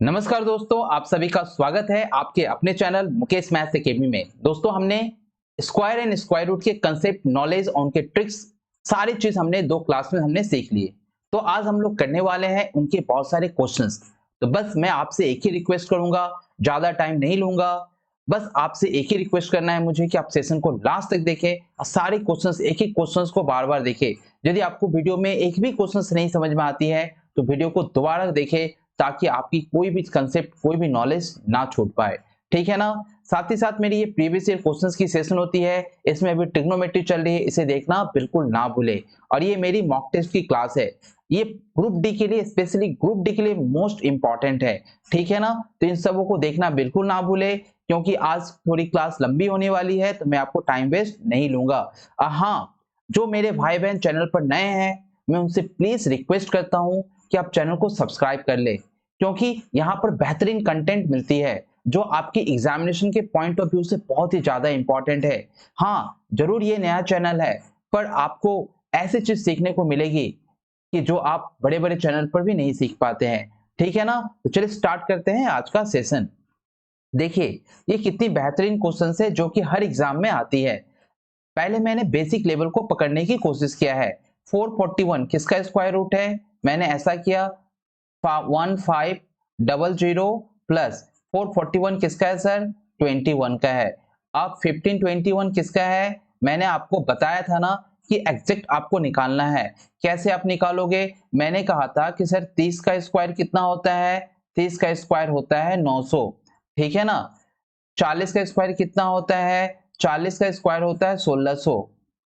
नमस्कार दोस्तों, आप सभी का स्वागत है आपके अपने चैनल मुकेश मैथ्स एकेडमी में। दोस्तों, हमने स्क्वायर एंड स्क्वायर रूट के कंसेप्ट, नॉलेज और उनके ट्रिक्स सारी चीज हमने 2 क्लास में हमने सीख लिए। तो आज हम लोग करने वाले हैं उनके बहुत सारे क्वेश्चंस। तो बस मैं आपसे एक ही रिक्वेस्ट करूंगा, ज्यादा टाइम नहीं लूंगा। बस आपसे एक ही रिक्वेस्ट करना है मुझे कि आप सेशन को लास्ट तक देखें और सारे क्वेश्चंस, एक एक क्वेश्चंस को बार-बार देखें। यदि आपको वीडियो में एक भी क्वेश्चंस नहीं समझ में आती है तो वीडियो को दोबारा देखें, ताकि आपकी कोई भी कंसेप्ट, कोई भी नॉलेज ना छूट पाए। ठीक है ना? साथ ही साथ मेरी ये प्रीवियस ईयर क्वेश्चंस की सेशन होती है, इसमें अभी ट्रिग्नोमेट्री चल रही है, इसे देखना बिल्कुल ना भूले। और ये मेरी मॉक टेस्ट की क्लास है, ये ग्रुप डी के लिए, स्पेशली ग्रुप डी के लिए मोस्ट इंपॉर्टेंट है। ठीक है ना? तो इन सबों को देखना बिल्कुल ना भूले, क्योंकि आज थोड़ी क्लास लंबी होने वाली है, तो मैं आपको टाइम वेस्ट नहीं लूंगा। हाँ, जो मेरे भाई बहन चैनल पर नए हैं, मैं उनसे प्लीज रिक्वेस्ट करता हूं कि आप चैनल को सब्सक्राइब कर ले, क्योंकि यहाँ पर बेहतरीन कंटेंट मिलती है जो आपकी एग्जामिनेशन के पॉइंट ऑफ व्यू से बहुत ही ज्यादा इंपॉर्टेंट है। हाँ, जरूर ये नया चैनल है, पर आपको ऐसी चीज सीखने को मिलेगी कि जो आप बड़े बड़े चैनल पर भी नहीं सीख पाते हैं। ठीक है ना? तो चलिए स्टार्ट करते हैं आज का सेशन। देखिए, ये कितनी बेहतरीन क्वेश्चन है जो कि हर एग्जाम में आती है। पहले मैंने बेसिक लेवल को पकड़ने की कोशिश किया है। 441 किसका स्क्वायर रूट है? मैंने ऐसा किया, 1500 प्लस 441 किसका है सर? 21 का है। अब 1521 किसका है? मैंने आपको बताया था ना कि एग्जैक्ट आपको निकालना है। कैसे आप निकालोगे? मैंने कहा था कि सर 30 का स्क्वायर कितना होता है? 30 का स्क्वायर होता है 900। ठीक है ना? 40 का स्क्वायर कितना होता है? 40 का स्क्वायर होता है 1600।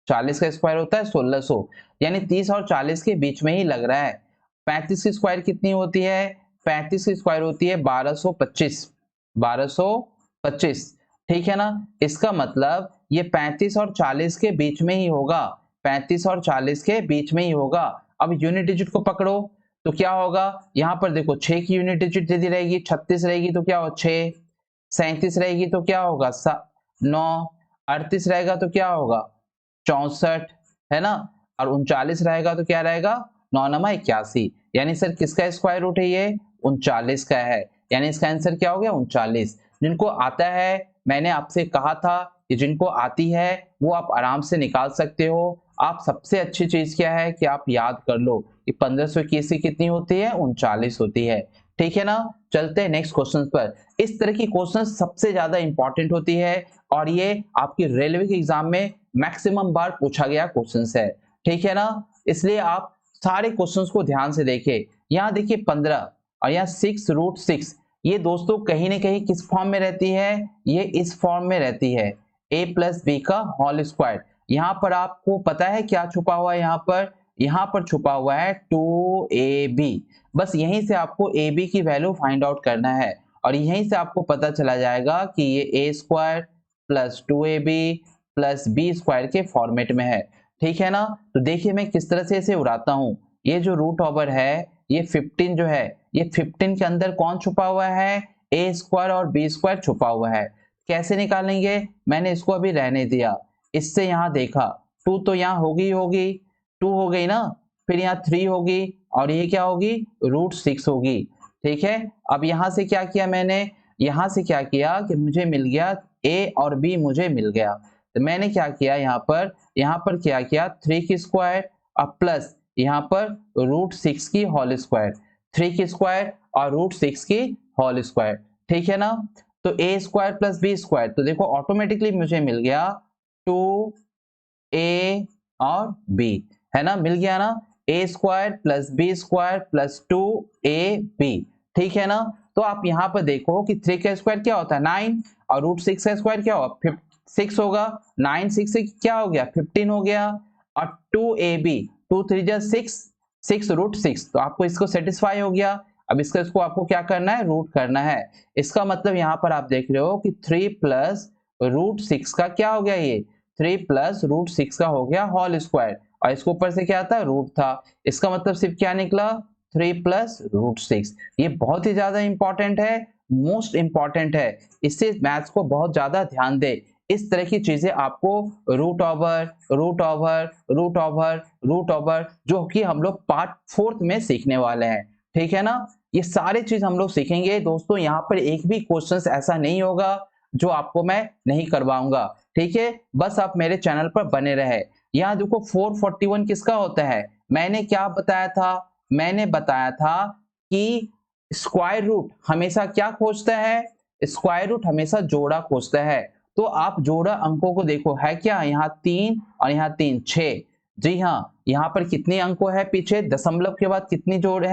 40 का स्क्वायर होता है 1600, यानी 30 और 40 के बीच में ही लग रहा है। 35 की स्क्वायर कितनी होती है? 35 की स्क्वायर होती है 1225। 1225। ठीक है ना? इसका मतलब ये 35 और 40 के बीच में ही होगा। 35 और 40 के बीच में ही होगा। अब यूनिट डिजिट को पकड़ो तो क्या होगा? यहाँ पर देखो 6 की यूनिट डिजिट यदि रहेगी, 36 रहेगी तो क्या हो? 6, 37 रहेगी तो क्या होगा? 9, 38 रहेगा तो क्या होगा? 64, है ना? और 39 रहेगा तो क्या रहेगा? 9 नमा 81। यानी सर किसका स्क्वायर रूट है ये? 39 का है। यानी इसका आंसर क्या हो गया? 39। जिनको आता है, मैंने आपसे कहा था कि जिनको आती है वो आप आराम से निकाल सकते हो। आप सबसे अच्छी चीज क्या है कि आप याद कर लो कि 1521 की कितनी होती है? 39 होती है। ठीक है ना? चलते हैं नेक्स्ट क्वेश्चन पर। इस तरह की क्वेश्चन सबसे ज्यादा इंपॉर्टेंट होती है और ये आपकी रेलवे के एग्जाम में मैक्सिमम बार पूछा गया क्वेश्चन है। ठीक है ना? इसलिए आप सारे क्वेश्चंस को ध्यान से देखें। यहाँ देखिए 15 और यहाँ 6√6, ये दोस्तों कहीं ना कहीं किस फॉर्म में रहती है? ये इस फॉर्म में रहती है, a प्लस बी का होल स्क्वायर। यहाँ पर आपको पता है क्या छुपा हुआ है? यहाँ पर छुपा हुआ है 2ab। बस यहीं से आपको ab की वैल्यू फाइंड आउट करना है और यहीं से आपको पता चला जाएगा कि ये a square plus 2ab plus b square के फॉर्मेट में है। ठीक है ना? तो देखिए मैं किस तरह से इसे उड़ाता हूं। ये जो रूट ओवर है, ये 15 जो है, ये 15 के अंदर कौन छुपा हुआ है? ए स्क्वायर और बी स्क्वायर छुपा हुआ है। कैसे निकालेंगे? मैंने इसको अभी रहने दिया, इससे यहाँ देखा 2 तो यहाँ होगी 2 हो गई ना, फिर यहाँ 3 होगी और ये क्या होगी? √6 होगी। ठीक है? अब यहाँ से क्या किया मैंने? यहाँ से क्या किया कि मुझे मिल गया ए और बी, मुझे मिल गया। तो मैंने क्या किया यहाँ पर क्या किया? 3 की स्क्वायर और प्लस यहाँ पर √6 की होल स्क्वायर। 3 की स्क्वायर और √6 की होल स्क्वायर। ठीक है ना? तो ए स्क्वायर प्लस बी स्क्वायर, तो देखो ऑटोमेटिकली मुझे मिल गया 2a और b, है ना? मिल गया ना? A square plus b square plus 2ab। ठीक है ना? तो आप यहाँ पर देखो कि 3 का स्क्वायर क्या होता है? 9 और √6 का स्क्वायर क्या होगा? 6 होगा। 9 6 से क्या हो गया? 15 हो गया। और 2ab, 2 3 जा 6, 6√6, तो आपको इसको सेटिस्फाई हो गया। अब इसको आपको क्या करना है? रूट करना है। इसका मतलब यहाँ पर आप देख रहे हो कि 3 प्लस √6 का क्या हो गया? ये 3 प्लस √6 का हो गया होल स्क्वायर और इसके ऊपर से क्या था? रूट था। इसका मतलब सिर्फ क्या निकला? 3 प्लस √6। ये बहुत ही ज्यादा इंपॉर्टेंट है, मोस्ट इंपॉर्टेंट है। इससे मैथ्स को बहुत ज्यादा ध्यान दे। इस तरह की चीजें आपको रूट ओवर जो कि हम लोग पार्ट 4 में सीखने वाले हैं। ठीक है ना? ये सारे चीज हम लोग सीखेंगे दोस्तों। यहाँ पर एक भी क्वेश्चन ऐसा नहीं होगा जो आपको मैं नहीं करवाऊंगा, ठीक है। बस आप मेरे चैनल पर बने रहे। यहाँ देखो 441 किसका होता है, मैंने क्या बताया था, मैंने बताया था कि स्क्वायर रूट हमेशा क्या खोजता है, स्क्वायर रूट हमेशा जोड़ा खोजता है। तो आप जोड़ा अंकों को देखो, है क्या, यहाँ 3 और यहाँ 3, 6। जी हाँ, यहाँ पर कितने अंकों है पीछे, दशमलव के बाद कितने जोड़े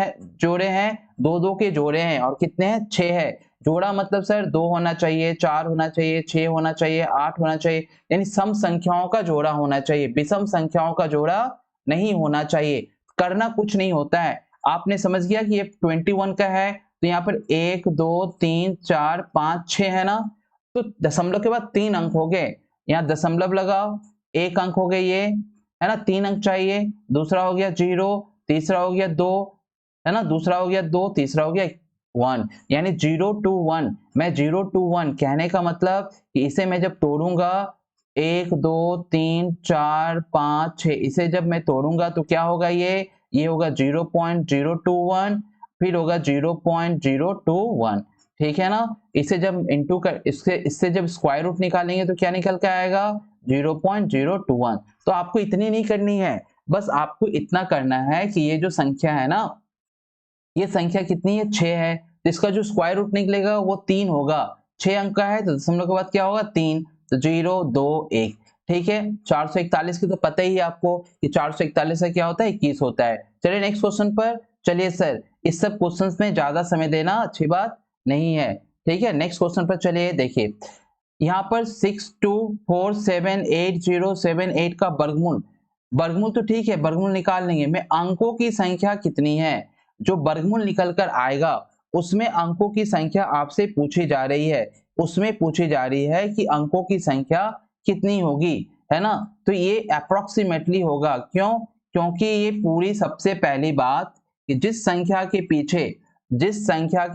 हैं, दो दो के जोड़े हैं, और कितने हैं, 6 है। जोड़ा मतलब सर 2 होना चाहिए, 4 होना चाहिए, 6 होना चाहिए, 8 होना चाहिए, यानी सम संख्याओं का जोड़ा होना चाहिए, विषम संख्याओं का जोड़ा नहीं होना चाहिए। करना कुछ नहीं होता है, आपने समझ गया कि ये 21 का है, तो यहाँ पर 1 2 3 4 5 6 है ना, तो दशमलव के बाद 3 अंक हो गए, यहाँ दशमलव लगाओ, 1 अंक हो गए ये, है ना, 3 अंक चाहिए, दूसरा हो गया 0, तीसरा हो गया 2, है ना, दूसरा हो गया 2, तीसरा हो गया 1, यानी 0 to 1। मैं 0 to 1 कहने का मतलब कि इसे मैं जब तोड़ूंगा 1 2 3 4 5 6, इसे जब मैं तोड़ूंगा तो क्या होगा, ये होगा 0.021, फिर होगा 0.021, ठीक है ना। इसे जब इंटू कर इससे जब स्क्वायर रूट निकालेंगे तो क्या निकल के आएगा, 0.021। तो आपको इतनी नहीं करनी है, बस आपको इतना करना है कि ये जो संख्या है ना, ये संख्या कितनी है, 6 है, तो इसका जो स्क्वायर रूट निकलेगा वो 3 होगा। 6 अंक का है तो दशमलव के बाद क्या होगा, 3, तो 0 2 1, ठीक है। 441 की तो पता ही है आपको कि 441 का क्या होता है, 21 होता है। चलिए नेक्स्ट क्वेश्चन पर चलिए सर, इस सब क्वेश्चंस में ज्यादा समय देना अच्छी बात नहीं है, ठीक है। नेक्स्ट क्वेश्चन पर चलिए, देखिए यहाँ पर 62478078 का वर्गमूल, वर्गमूल तो ठीक है, वर्गमूल निकाल लेंगे, मैं अंकों की संख्या कितनी है, जो वर्गमूल निकल कर आएगा उसमें अंकों की संख्या आपसे पूछी जा रही है, उसमें पूछी जा रही है कि अंकों की संख्या कितनी होगी, है ना। तो ये अप्रोक्सीमेटली होगा, क्यों, क्योंकि ये पूरी सबसे पहली बात कि जिस संख्या के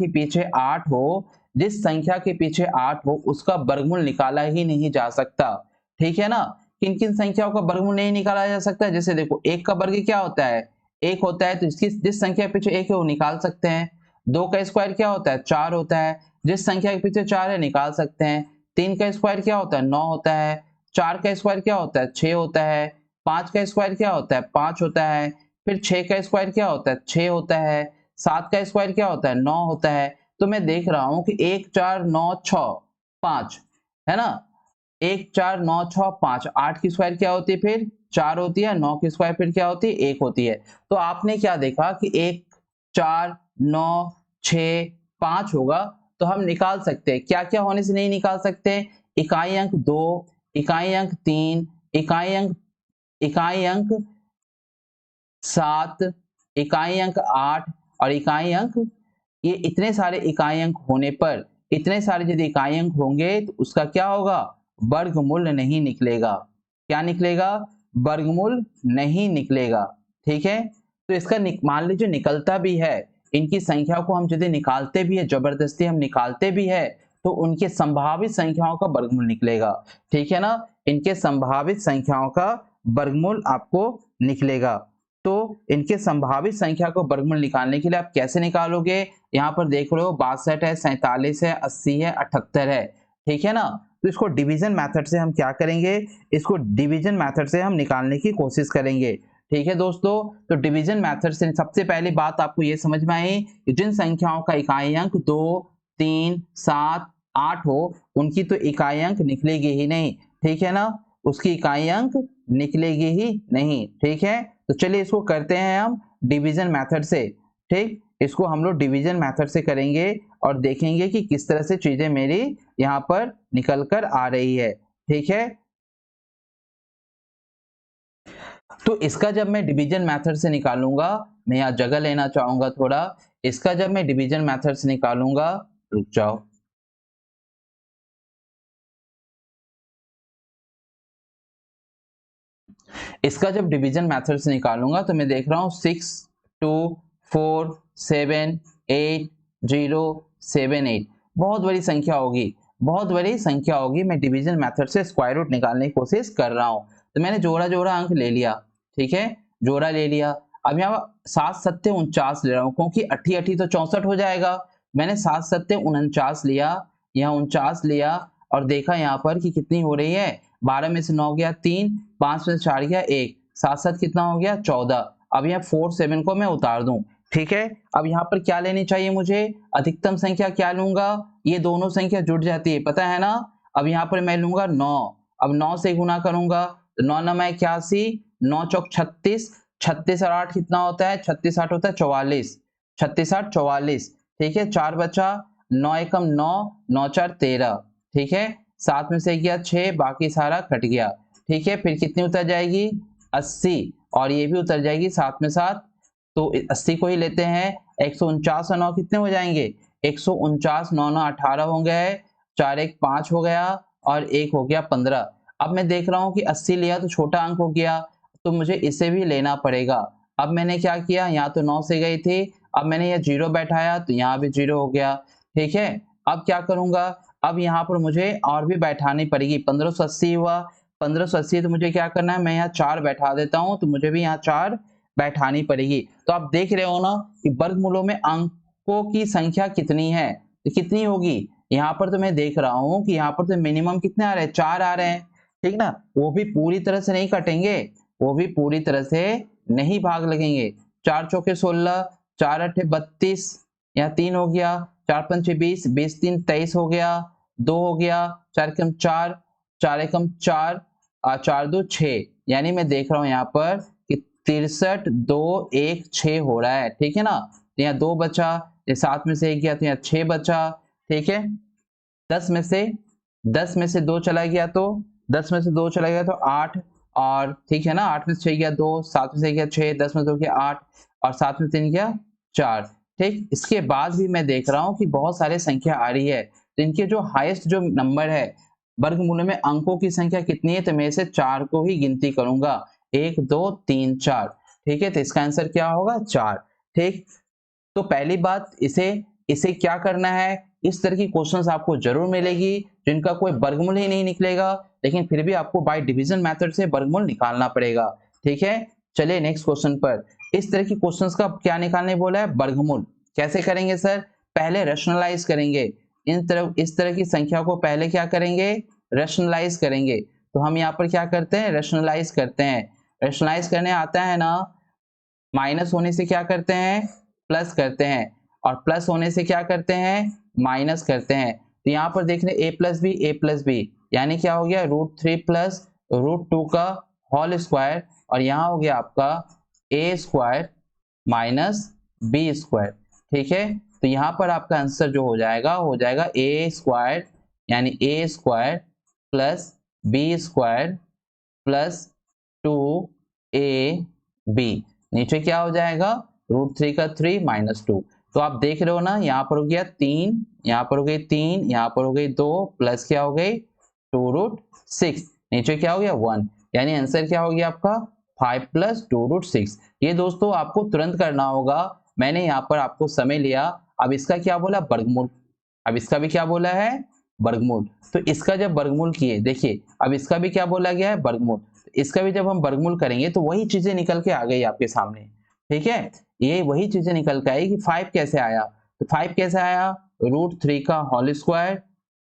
पीछे 8 हो, जिस संख्या के पीछे 8 हो उसका वर्गमूल निकाला ही नहीं जा सकता, ठीक है ना। किन किन संख्याओं का वर्गमूल नहीं निकाला जा सकता, जैसे देखो 1 का वर्ग क्या होता है, 1 होता है, तो इसकी जिस संख्या के पीछे 1 है वो निकाल सकते हैं। 2 का स्क्वायर क्या होता है, 4 होता है, जिस संख्या के पीछे 4 है निकाल सकते हैं। 3 का स्क्वायर क्या होता है, 9 होता है। 4 का स्क्वायर क्या होता है, 6 होता है। 5 का स्क्वायर क्या होता है, 5 होता है। फिर 6 का स्क्वायर क्या होता है, 6 होता है। 7 का स्क्वायर क्या होता है, 9 होता है। तो मैं देख रहा हूं कि 1 4 9 6 5, है ना, 1 4 9 6 5, 8 की स्क्वायर क्या होती है, फिर 4 होती है, 9 की स्क्वायर फिर क्या होती है, 1 होती है। तो आपने क्या देखा कि 1 4 9 6 5 होगा, तो हम निकाल सकते हैं। क्या क्या होने से नहीं निकाल सकते, इकाई अंक 2, इकाई अंक 3, इकाई अंक 7, इकाई अंक 8 और इकाई अंक, ये इतने सारे इकाई अंक होने पर, इतने सारे यदि इकाई अंक होंगे तो उसका क्या होगा, वर्गमूल नहीं निकलेगा। क्या निकलेगा, वर्गमूल नहीं निकलेगा, ठीक है। तो इसका मान लीजिए निकलता भी है, इनकी संख्या को हम यदि निकालते भी है, जबरदस्ती हम निकालते भी है, तो उनके संभावित संख्याओं का वर्गमूल निकलेगा, ठीक है ना। इनके संभावित संख्याओं का वर्गमूल आपको निकलेगा। तो इनके संभावित संख्या को वर्गमूल निकालने के लिए आप कैसे निकालोगे, यहाँ पर देख रहे हो 62 है, 47 है, 80 है, 78 है, ठीक है ना। तो इसको डिवीजन मेथड से हम क्या करेंगे, इसको डिवीजन मेथड से हम निकालने की कोशिश करेंगे, ठीक है दोस्तों। तो डिवीजन मेथड से सबसे पहली बात आपको ये समझ में आई कि जिन संख्याओं का इकाई अंक 2 3 7 8 हो, उनकी तो इकाई अंक निकलेगी ही नहीं, ठीक है ना, उसकी इकाई अंक निकलेगी ही नहीं, ठीक है। तो चलिए इसको करते हैं हम डिवीजन मेथड से, ठीक, इसको हम लोग डिवीजन मेथड से करेंगे और देखेंगे कि किस तरह से चीजें मेरी यहाँ पर निकल कर आ रही है, ठीक है। तो इसका जब मैं डिवीजन मेथड से निकालूंगा, मैं यहाँ जगह लेना चाहूंगा थोड़ा, इसका जब मैं डिवीजन मेथड से निकालूंगा, रुक जाओ, इसका जब डिवीजन मेथड से निकालूंगा तो मैं देख रहा हूँ 6 2 4 7 8 0 7 8, बहुत बड़ी संख्या होगी, बहुत बड़ी संख्या होगी। मैं डिवीजन मेथड से स्क्वायर रूट निकालने की कोशिश कर रहा हूँ, तो मैंने जोड़ा जोड़ा अंक ले लिया, ठीक है, जोड़ा ले लिया। अब यहाँ 7 सत्ते 49 ले रहा हूँ क्योंकि अठी अठी तो 64 हो जाएगा। मैंने 7 सत्ते 49 लिया, यहाँ 49 लिया और देखा यहाँ पर कि कितनी हो रही है। 12 में से 9 गया 3, 5 में से 4 गया 1, 7 7 कितना हो गया 14। अब यहाँ 4 7 को मैं उतार दूं, ठीक है। अब यहाँ पर क्या लेनी चाहिए मुझे, अधिकतम संख्या क्या लूंगा, ये दोनों संख्या जुड़ जाती है पता है ना। अब यहाँ पर मैं लूंगा 9, अब 9 से गुना करूंगा तो 9 9 81, 9 चौक 36, 36 और 8 कितना होता है, 36 8 होता है 44, 36 8 44, ठीक है। 4 बचा, 9 एकम 9, 9 4 13, ठीक है। 7 में से गया 6, बाकी सारा कट गया, ठीक है। फिर कितनी उतर जाएगी 80 और ये भी उतर जाएगी 7 में 7, तो 80 को ही लेते हैं। 149 और 9 कितने हो जाएंगे, 149 9 9 18 हो गए, 4 1 5 हो गया और 1 हो गया 15। अब मैं देख रहा हूँ कि 80 लिया तो छोटा अंक हो गया, तो मुझे इसे भी लेना पड़ेगा। अब मैंने क्या किया, यहाँ तो 9 से गई थी, अब मैंने यह 0 बैठाया तो यहाँ भी 0 हो गया, ठीक है। अब क्या करूंगा, अब यहाँ पर मुझे और भी बैठानी पड़ेगी। 1580 हुआ, 1580 तो मुझे क्या करना है, मैं यहाँ 4 बैठा देता हूँ, तो मुझे भी यहाँ 4 बैठानी पड़ेगी। तो आप देख रहे हो ना कि वर्गमूलों में अंकों की संख्या कितनी है, तो कितनी होगी। यहाँ पर तो मैं देख रहा हूँ कि यहाँ पर तो मिनिमम कितने आ रहे हैं, 4 आ रहे हैं, ठीक ना। वो भी पूरी तरह से नहीं कटेंगे, वो भी पूरी तरह से नहीं भाग लगेंगे। 4 चौके 16, 4 अठे 32, यहाँ 3 हो गया, 4 पंचे 20, 20 3 23 हो गया, 2 हो गया, 4 एकम 4, 4 एकम 4, 4 2 6, यानी मैं देख रहा हूँ यहाँ पर कि 63 2 1 6 हो रहा है, ठीक है ना। तो यहाँ 2 बचा, ये 7 में से 1 गया तो यहाँ 6 बचा, ठीक है। 10 में से 2 चला गया तो 10 में से 2 चला गया तो 8, और ठीक है ना, 8 में से 6 गया 2, 7 में से गया 6, 10 में से 2 गया 8 और 7 में 3 गया 4, ठीक। इसके बाद भी मैं देख रहा हूँ कि बहुत सारे संख्या आ रही है, तो इनके जो हाईएस्ट जो नंबर है वर्गमूल में अंकों की संख्या कितनी है, तो मैं इसे 4 को ही गिनती करूंगा, 1 2 3 4, ठीक है। तो इसका आंसर क्या होगा 4, ठीक। तो पहली बात, इसे इसे क्या करना है, इस तरह की क्वेश्चंस आपको जरूर मिलेगी जिनका कोई वर्गमूल ही नहीं निकलेगा, लेकिन फिर भी आपको बाय डिवीजन मेथड से वर्गमूल निकालना पड़ेगा, ठीक है। चलिए नेक्स्ट क्वेश्चन पर। इस तरह की क्वेश्चंस का क्या निकालने बोला है, वर्गमूल। कैसे करेंगे सर, पहले रैशनलाइज करेंगे, इस तरह की संख्या को पहले क्या करेंगे, रैशनलाइज करेंगे। तो हम यहाँ पर क्या करते हैं, रैशनलाइज करते हैं। रैशनलाइज करने आता है ना, माइनस होने से क्या करते हैं, प्लस करते हैं, और प्लस होने से क्या करते हैं, माइनस करते हैं। तो यहाँ पर देख रहे ए प्लस बी यानी क्या हो गया, √3 प्लस √2 का होल स्क्वायर, और यहाँ हो गया आपका ए स्क्वायर माइनस बी स्क्वायर, ठीक है। तो यहाँ पर आपका आंसर जो हो जाएगा ए स्क्वायर, यानी a square plus b square plus 2ab, नीचे क्या हो जाएगा, √3 का 3 माइनस 2। तो आप देख रहे हो ना, यहाँ पर हो गया 3, यहाँ पर हो गई 3, यहाँ पर हो गई 2, प्लस क्या हो गई 2√6, नीचे क्या हो गया 1, यानी आंसर क्या हो गया आपका 5 प्लस 2√6। ये दोस्तों आपको तुरंत करना होगा, मैंने यहाँ पर आपको समय लिया। अब इसका क्या बोला, वर्गमूल। अब इसका भी क्या बोला है, वर्गमूल। तो इसका जब वर्गमूल किए, देखिए अब इसका भी क्या बोला गया है, वर्गमूल। इसका भी जब हम वर्गमूल करेंगे तो वही चीजें निकल के आ गई आपके सामने, ठीक है। ये वही चीजें निकल के आई कि 5 कैसे आया, तो 5 कैसे आया, √3 का होल स्क्वायर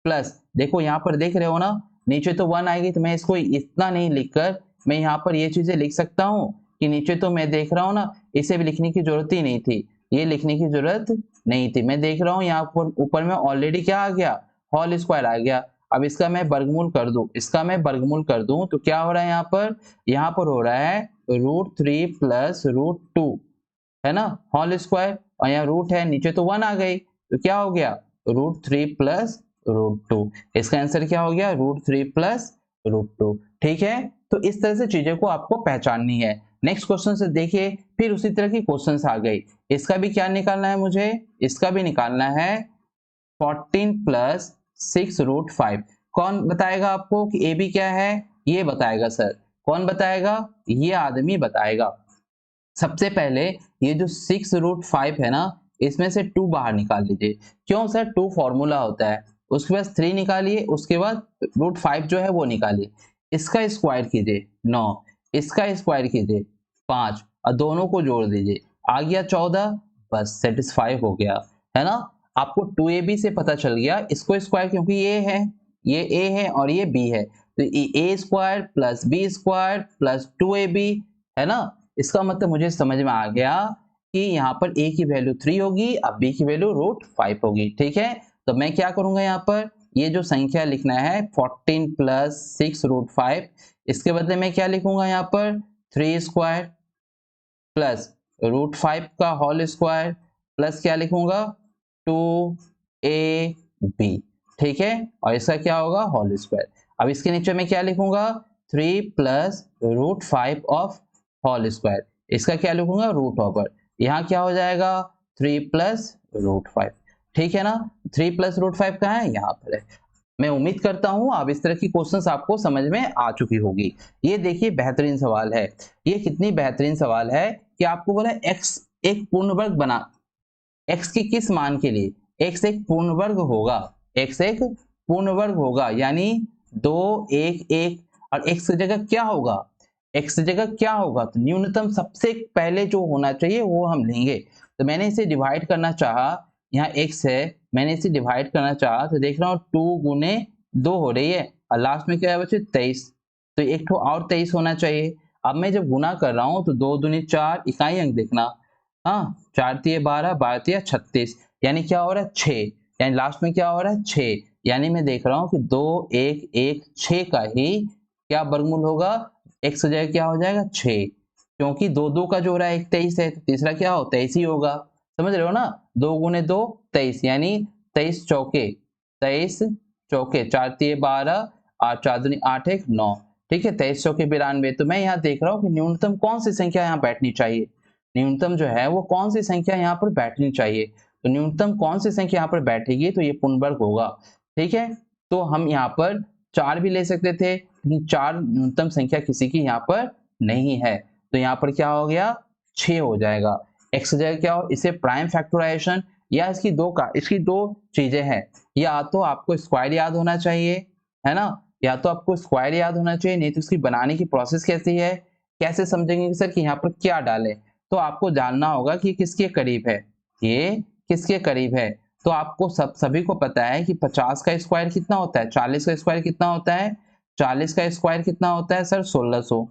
प्लस, देखो यहाँ पर देख रहे हो ना, नीचे तो 1 आएगी, तो मैं इसको इतना नहीं लिखकर मैं यहाँ पर ये चीजें लिख सकता हूँ कि नीचे तो मैं देख रहा हूँ ना, इसे भी लिखने की जरूरत ही नहीं थी, ये लिखने की जरूरत नहीं थी। मैं देख रहा हूँ यहाँ पर ऊपर में ऑलरेडी क्या आ गया, होल स्क्वायर आ गया। अब इसका मैं वर्गमूल कर दूं, इसका मैं वर्गमूल कर दूं तो क्या हो रहा है, यहाँ पर हो रहा है √3 प्लस √2, है ना, होल स्क्वायर, और यहाँ रूट है, नीचे तो 1 आ गई, तो क्या हो गया √3 प्लस √2। इसका आंसर क्या हो गया, √3 प्लस √2, ठीक है। तो इस तरह से चीजें को आपको पहचाननी है। नेक्स्ट क्वेश्चन से देखिए, फिर उसी तरह की क्वेश्चन आ गई, इसका भी क्या निकालना है मुझे, इसका भी निकालना है 14 प्लस 6√5। कौन बताएगा आपको कि ए बी क्या है, ये बताएगा सर। कौन बताएगा, ये आदमी बताएगा। सबसे पहले ये जो 6√5 है ना, इसमें से 2 बाहर निकाल लीजिए। क्यों सर, 2 फॉर्मूला होता है, उसके बाद 3 निकालिए, उसके बाद √5 जो है वो निकालिए। इसका स्क्वायर कीजिए 9, इसका स्क्वायर कीजिए 5, और दोनों को जोड़ दीजिए, आ गया 14, बस सेटिस्फाई हो गया, है ना। आपको 2ab से पता चल गया इसको स्क्वायर, क्योंकि ये है, ये a है और ये b है, तो a square plus b square plus 2ab, है ना। इसका मतलब मुझे समझ में आ गया कि यहाँ पर a की वैल्यू 3 होगी, अब b की वैल्यू √5 होगी, ठीक है। तो मैं क्या करूंगा यहाँ पर, ये जो संख्या लिखना है 14 प्लस 6 √5, इसके बदले में क्या लिखूंगा यहाँ पर 3 स्क्वायर प्लस √5 का होल स्क्वायर प्लस क्या लिखूंगा 2ab, ठीक है। और इसका क्या होगा होल स्क्वायर। अब इसके नीचे में क्या लिखूंगा 3 प्लस √5 ऑफ होल स्क्वायर, इसका क्या लिखूंगा रूट ओवर, यहाँ क्या हो जाएगा 3 प्लस √5, ठीक है ना। 3 प्लस √5 कहाँ है, यहाँ पर है। मैं उम्मीद करता हूं अब इस तरह की क्वेश्चंस आपको समझ में आ चुकी होगी। ये देखिए बेहतरीन सवाल है, ये कितनी बेहतरीन सवाल है कि आपको बोला x एक पूर्ण वर्ग बना, x के किस मान के लिए, x एक पूर्ण वर्ग होगा, x एक पूर्ण वर्ग होगा, यानी 2 1 1, और x की जगह क्या होगा, x की जगह क्या होगा, तो न्यूनतम सबसे पहले जो होना चाहिए वो हम लेंगे। तो मैंने इसे डिवाइड करना चाहा, यहाँ x है, मैंने इसे डिवाइड करना चाहा तो देख रहा हूँ 2 गुने 2 हो रही है, और लास्ट में क्या है बच्चे 23, तो एक ठो और 23 होना चाहिए। अब मैं जब गुना कर रहा हूँ तो 2 दूनी 4, इकाई अंक देखना, हाँ 4 तिये 12, 12 तिया 36, यानी क्या हो रहा है 6, यानी लास्ट में क्या हो रहा है 6, यानी मैं देख रहा हूँ कि 2 1 1 6 का ही क्या वर्गमूल होगा, x की जगह क्या हो जाएगा 6, क्योंकि 2 2 का जोड़ा 1 23 है, तो तीसरा क्या हो 23 ही होगा, समझ रहे हो ना। 2 गुने 2 23, यानी 23 चौके 23 चौके 4 तिये 12, 8 4 दूनी 8 1 9, ठीक है 23 चौके 92। तो मैं यहाँ देख रहा हूँ कि न्यूनतम कौन सी संख्या यहाँ बैठनी चाहिए, न्यूनतम जो है वो कौन सी संख्या यहाँ पर बैठनी चाहिए, तो न्यूनतम कौन सी संख्या यहाँ पर बैठेगी, तो ये पूर्ण वर्ग होगा, ठीक है। तो हम यहाँ पर 4 भी ले सकते थे, लेकिन 4 न्यूनतम संख्या किसी की यहाँ पर नहीं है, तो यहाँ पर क्या हो गया 6 हो जाएगा। x जगह क्या हो, इसे प्राइम फैक्टराइजेशन, या इसकी दो चीजें हैं, या तो आपको स्क्वायर याद होना चाहिए, है ना, या तो आपको स्क्वायर याद होना चाहिए, नहीं तो इसकी बनाने की प्रोसेस कैसी है, कैसे समझेंगे सर कि यहाँ पर क्या डालें, तो आपको जानना होगा कि किसके करीब है, ये किसके करीब है। तो आपको सभी को पता है कि 50 का स्क्वायर कितना होता है, 40 का स्क्वायर कितना होता है, 40 का स्क्वायर कितना होता है सर 1600,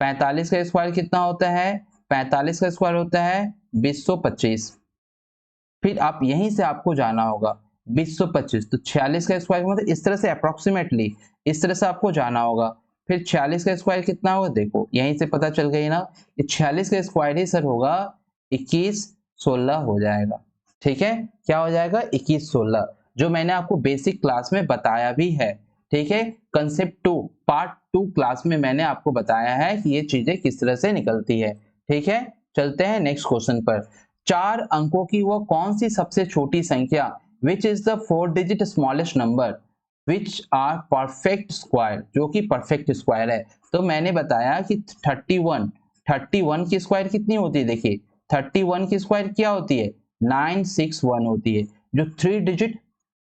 45 का स्क्वायर कितना होता है, 45 का स्क्वायर होता है 2025, फिर आप यहीं से आपको जाना होगा 2025, तो 46 का स्क्वायर मतलब इस तरह से अप्रोक्सीमेटली इस तरह से आपको जाना होगा। फिर 46 का स्क्वायर कितना होगा, देखो यहीं से पता चल गई ना, ये 46 का स्क्वायर ही सर होगा 21 16 हो जाएगा, ठीक है, क्या हो जाएगा 21 16, जो मैंने आपको बेसिक क्लास में बताया भी है, ठीक है। कंसेप्ट 2 पार्ट 2 क्लास में मैंने आपको बताया है कि ये चीजें किस तरह से निकलती है, ठीक है। चलते हैं नेक्स्ट क्वेश्चन पर। 4 अंकों की वो कौन सी सबसे छोटी संख्या which is the 4 digit smallest number which are perfect square, जो कि परफेक्ट स्क्वायर है। तो मैंने बताया कि 31 की स्क्वायर कितनी होती है, देखिए 31 की स्क्वायर क्या होती है 961 होती है, जो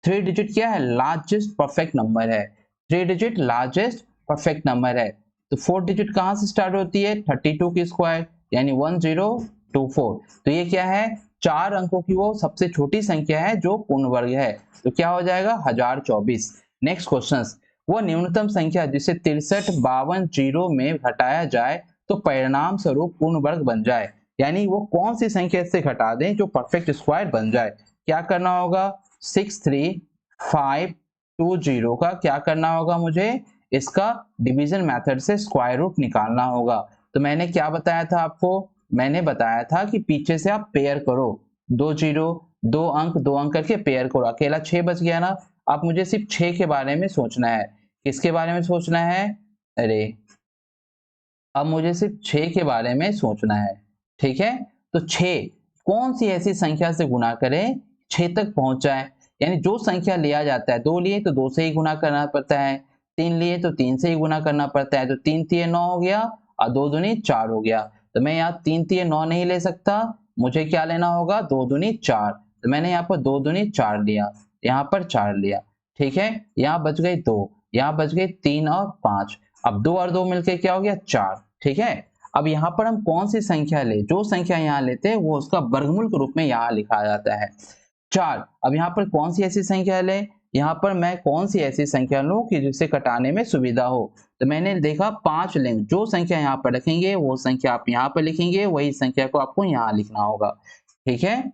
3 डिजिट क्या है लार्जेस्ट परफेक्ट नंबर है, 3 डिजिट लार्जेस्ट परफेक्ट नंबर है। तो 4 डिजिट कहां से स्टार्ट होती है 32 की स्क्वायर, यानी 1024, तो ये क्या है 4 अंकों की वो सबसे छोटी संख्या है जो पूर्ण वर्ग है, तो क्या हो जाएगा 1024। नेक्स्ट क्वेश्चन, वो न्यूनतम संख्या जिसे 63 52 जीरो में घटाया जाए तो परिणाम स्वरूप पूर्ण वर्ग बन जाए, यानी वो कौन सी संख्या से घटा दें जो परफेक्ट स्क्वायर बन जाए। क्या करना होगा 63520 का क्या करना होगा, मुझे इसका डिवीजन मेथड से स्क्वायर रूट निकालना होगा। तो मैंने क्या बताया था आपको, मैंने बताया था कि पीछे से आप पेयर करो, 2 अंक करके पेयर करो, अकेला 6 बच गया ना। आप मुझे सिर्फ 6 के बारे में सोचना है, किसके बारे में सोचना है, अरे अब मुझे सिर्फ 6 के बारे में सोचना है, ठीक है। तो 6 कौन सी ऐसी संख्या से गुना करें 6 तक पहुंच जाए, यानी जो संख्या लिया जाता है 2 लिए तो 2 से ही गुना करना पड़ता है, 3 लिए तो 3 से ही गुना करना पड़ता है, तो 3 तिये 9 हो गया और 2 दूनी 4 हो गया। तो मैं यहाँ 3 तिये 9 नहीं ले सकता, मुझे क्या लेना होगा 2 दूनी 4, तो मैंने यहाँ पर 2 दूनी 4 लिया, यहाँ पर 4 लिया, ठीक है। यहाँ बच गई 2, यहाँ बच गई 3 और 5, अब 2 और 2 मिलके क्या हो गया 4, ठीक है। अब यहाँ पर हम कौन सी संख्या ले, जो संख्या यहाँ लेते हैं वो उसका वर्गमूल के रूप में यहाँ लिखा जाता है 4। अब यहाँ पर कौन सी ऐसी संख्या ले, यहाँ पर मैं कौन सी ऐसी संख्या लूं कि जिसे घटाने में सुविधा हो, तो मैंने देखा 5 लेंगे, जो संख्या यहाँ पर रखेंगे वो संख्या आप यहाँ पर लिखेंगे, वही संख्या को आपको यहाँ लिखना होगा। ठीक है,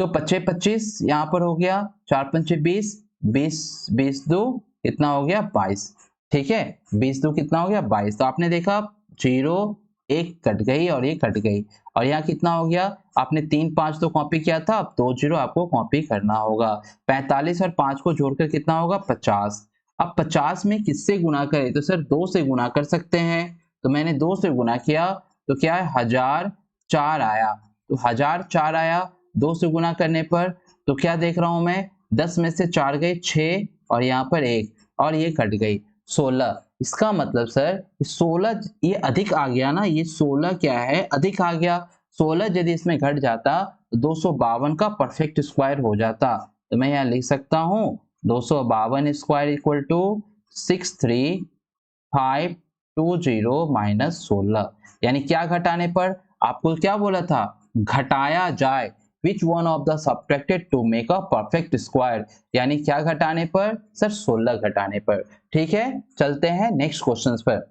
तो 25 25 यहाँ पर हो गया, 4 5 20, 20 20 2 कितना हो गया 22। ठीक है, 20 2 कितना हो गया 22। तो आपने देखा 0 1 कट गई और ये कट गई, और यहाँ कितना हो गया, आपने 3 5 तो कॉपी किया था, अब 2 0 आपको कॉपी करना होगा। 45 और 5 को जोड़कर कितना होगा 50। अब 50 में किससे गुना करें, तो सर 2 से गुना कर सकते हैं, तो मैंने 2 से गुना किया तो क्या है 1004 आया, तो 1004 आया 2 से गुना करने पर, तो क्या देख रहा हूं मैं 10 में से 4 गए 6 और यहाँ पर 1 और ये कट गई 16। इसका मतलब सर 16 ये अधिक आ गया ना, ये 16 क्या है अधिक आ गया, 16 यदि इसमें घट जाता तो 252 का परफेक्ट स्क्वायर हो जाता। तो मैं यहाँ लिख सकता हूँ 252 स्क्वायर इक्वल टू 63520 माइनस 16। यानी क्या घटाने पर, आपको क्या बोला था घटाया जाए, which one of the subtracted to make a perfect square, यानी क्या घटाने पर सर 16 घटाने पर। ठीक है, चलते हैं नेक्स्ट क्वेश्चन पर।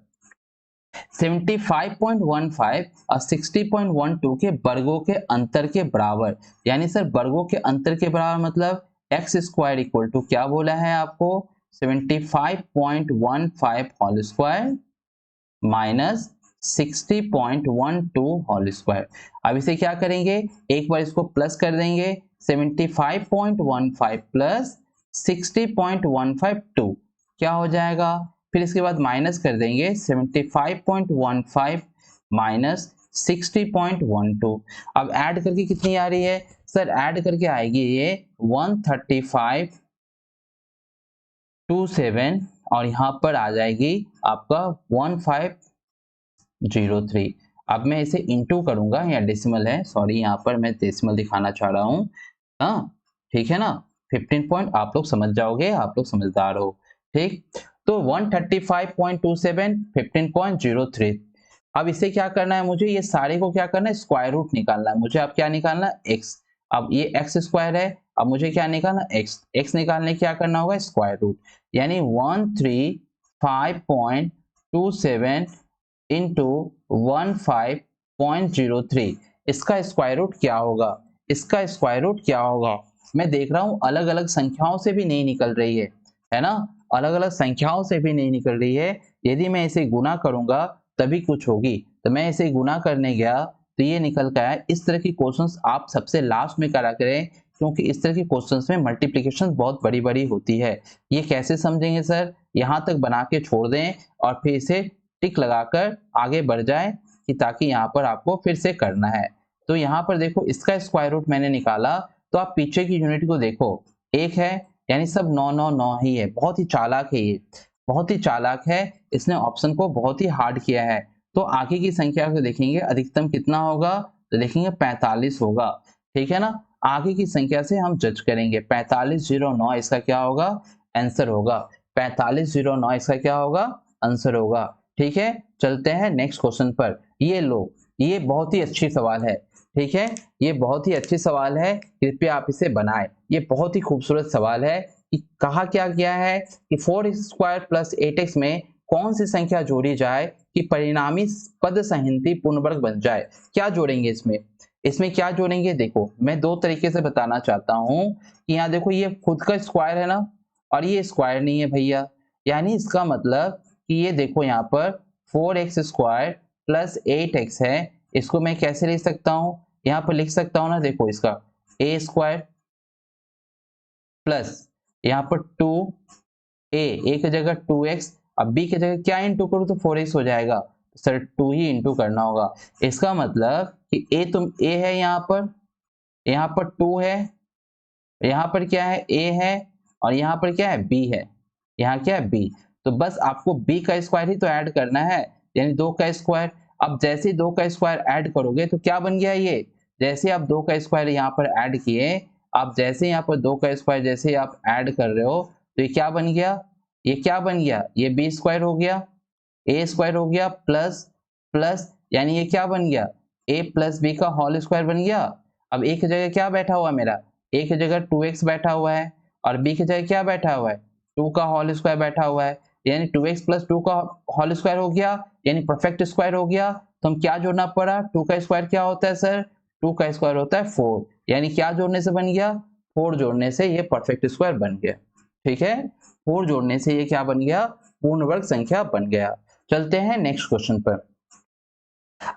75.15 और 60.12 के वर्गों के अंतर के बराबर, यानी सर वर्गों के अंतर के बराबर मतलब एक्स स्क्वायर इक्वल टू क्या बोला है आपको 75.15 whole square minus 60.12 whole square. अब इसे क्या करेंगे, एक बार इसको प्लस कर देंगे, 75.15 प्लस 60.152 क्या हो जाएगा, फिर इसके बाद माइनस कर देंगे 75.15 माइनस 60.12। अब ऐड करके कितनी आ रही है सर, ऐड करके आएगी ये 13527 और यहाँ पर आ जाएगी आपका 1503। अब मैं इसे इंटू करूंगा, या डेसिमल है सॉरी, यहाँ पर मैं डेसिमल दिखाना चाह रहा हूँ। हाँ ठीक है ना, 15 पॉइंट आप लोग समझ जाओगे, आप लोग समझदार हो। ठीक, तो 135.27 15.03। अब इसे क्या करना है मुझे, ये सारे को क्या करना है स्क्वायर रूट निकालना है मुझे। अब क्या निकालना है एक्स, अब ये एक्स स्क्वायर है, अब मुझे क्या निकालना एक्स, एक्स निकालने क्या करना होगा स्क्वायर रूट, यानी 135.27 इंटू 15.03 इसका स्क्वायर रूट क्या होगा, इसका स्क्वायर रूट क्या होगा। मैं देख रहा हूं अलग अलग संख्याओं से भी नहीं निकल रही है ना, अलग अलग संख्याओं से भी नहीं निकल रही है। यदि मैं इसे गुना करूंगा तभी कुछ होगी, तो मैं इसे गुना करने गया तो ये निकल कर आया। इस तरह की क्वेश्चंस आप सबसे लास्ट में करा करें, क्योंकि इस तरह की क्वेश्चंस में मल्टीप्लिकेशन बहुत बड़ी बड़ी होती है। ये कैसे समझेंगे सर, यहाँ तक बना के छोड़ दें और फिर इसे टिक लगाकर आगे बढ़ जाए कि ताकि यहाँ पर आपको फिर से करना है। तो यहाँ पर देखो इसका स्क्वायर रूट मैंने निकाला, तो आप पीछे की यूनिट को देखो एक है, यानी सब 9 9 9 ही है। बहुत ही चालाक है ये, बहुत ही चालाक है, इसने ऑप्शन को बहुत ही हार्ड किया है। तो आगे की संख्या को देखेंगे अधिकतम कितना होगा, तो देखेंगे 45 होगा। ठीक है ना, आगे की संख्या से हम जज करेंगे। 4509 इसका क्या होगा आंसर होगा, 4509 इसका क्या होगा आंसर होगा। ठीक है, चलते हैं नेक्स्ट क्वेश्चन पर। ये लो, ये बहुत ही अच्छी सवाल है। ठीक है, ये बहुत ही अच्छी सवाल है, कृपया आप इसे बनाएं। ये बहुत ही खूबसूरत सवाल है कि कहा क्या गया है कि 4x² प्लस 8x में कौन सी संख्या जोड़ी जाए कि परिणामी पद संहति पूर्ण वर्ग बन जाए। क्या जोड़ेंगे इसमें, इसमें क्या जोड़ेंगे, देखो मैं दो तरीके से बताना चाहता हूं कि यहाँ देखो ये खुद का स्क्वायर है ना, और ये स्क्वायर नहीं है भैया, यानी इसका मतलब कि ये देखो यहाँ पर 4x² प्लस 8x है, इसको मैं कैसे लिख सकता हूं, यहाँ पर लिख सकता हूं ना, देखो इसका a² प्लस यहाँ पर 2a की जगह 2x, अब b की जगह क्या इंटू करूँ तो 4x हो जाएगा, सर 2 ही इंटू करना होगा। इसका मतलब कि a है, यहाँ पर 2 है, यहाँ पर क्या है a है, और यहाँ पर क्या है b है, यहाँ क्या है b। तो बस आपको b का स्क्वायर ही तो ऐड करना है, यानी 2 का स्क्वायर। अब जैसे ही 2 का स्क्वायर ऐड करोगे तो क्या बन गया ये, जैसे आप 2 का स्क्वायर यहाँ पर ऐड किए, आप जैसे यहाँ पर 2 का स्क्वायर जैसे आप ऐड कर रहे हो तो ये क्या बन गया, ये क्या बन गया, ये b स्क्वायर हो गया, a स्क्वायर हो गया प्लस प्लस यानी ये क्या बन गया, a प्लस बी का होल स्क्वायर बन गया। अब a की जगह क्या बैठा हुआ है मेरा, a की जगह 2x बैठा हुआ है और b की जगह क्या बैठा हुआ है, 2 का होल स्क्वायर बैठा हुआ है, यानी 2x प्लस 2 का होल स्क्वायर हो गया, यानी परफेक्ट स्क्वायर हो गया। तो हम क्या जोड़ना पड़ा, 2 का स्क्वायर क्या होता है सर, 2 का स्क्वायर होता है 4, यानी क्या जोड़ने से बन गया, 4 जोड़ने से ये परफेक्ट स्क्वायर बन गया। ठीक है, 4 जोड़ने से ये क्या बन गया, पूर्ण वर्ग संख्या बन गया। चलते हैं नेक्स्ट क्वेश्चन पर।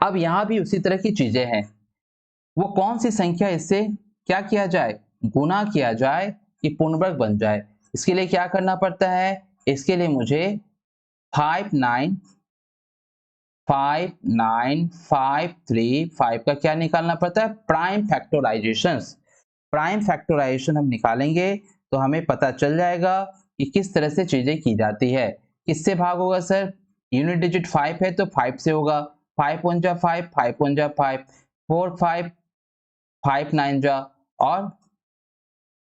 अब यहां भी उसी तरह की चीजें हैं, वो कौन सी संख्या इससे क्या किया जाए, गुना किया जाए कि पूर्ण वर्ग बन जाए। इसके लिए क्या करना पड़ता है, इसके लिए मुझे 5 का क्या निकालना पड़ता है, प्राइम फैक्टराइजेशन। प्राइम फैक्टराइजेशन हम निकालेंगे तो हमें पता चल जाएगा कि किस तरह से चीजें की जाती है। किससे भाग होगा सर, यूनिट डिजिट 5 है तो 5 से होगा, 5 1 जा 5, 5 1 जा 5, 4 5, 5 9 जा और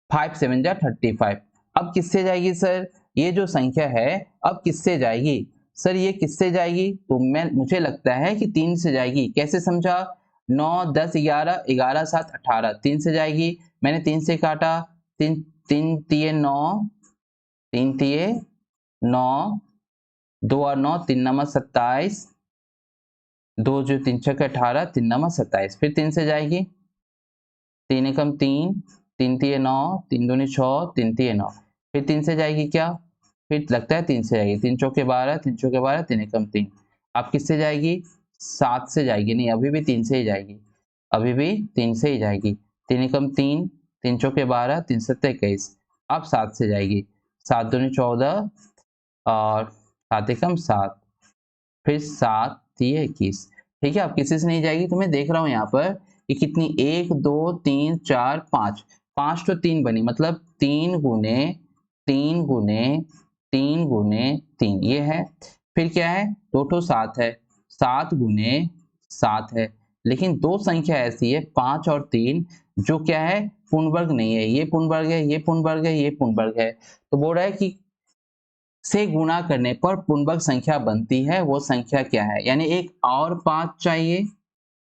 5 7 जा 35। अब किससे जाएगी सर, ये जो संख्या है अब किससे जाएगी सर, ये किससे जाएगी, तो मुझे लगता है कि 3 से जाएगी। कैसे समझा, 9 10 11, 11 7 18, 3 से जाएगी। मैंने 3 से काटा, 3 3 तिये 9, 3 तिये 9, 2 और 9 3 नंबर 27, 2 जो 3 छक 18, 3 नंबर 27, फिर 3 से जाएगी, 3 एकम 3, 3 तिये 9, 3 दूनी 6, 3 तिये 9, फिर 3 से जाएगी क्या, फिर लगता है 3 से जाएगी, 3 चौके 12, 3 चौके 12, 3 एकम 3। अब किससे जाएगी, 7 से जाएगी, नहीं अभी भी 3 से ही जाएगी, अभी भी 3 से ही जाएगी, 3 एकम 3, 3 चौके 12, 3 सत्ते 21। अब 7 से जाएगी, 7 दूनी 14 और 7 एकम 7, फिर 7 तिये 21। ठीक है, अब किसी से नहीं जाएगी, तो मैं देख रहा हूं यहाँ पर कि कितनी, 1 2 3 4 5, 5 तो 3 बनी, मतलब 3 गुने 3 गुने 3 गुने 3 ये है। फिर क्या है, 2 तो 7 है, 7 गुने 7 है, लेकिन दो संख्या ऐसी है 5 और 3 जो क्या है, पूर्ण वर्ग नहीं है, ये पूर्ण वर्ग है, ये पूर्ण वर्ग है, ये पूर्ण वर्ग है। तो बोल रहा है कि से गुणा करने पर पूर्ण वर्ग संख्या बनती है, वो संख्या क्या है, यानी एक और 5 चाहिए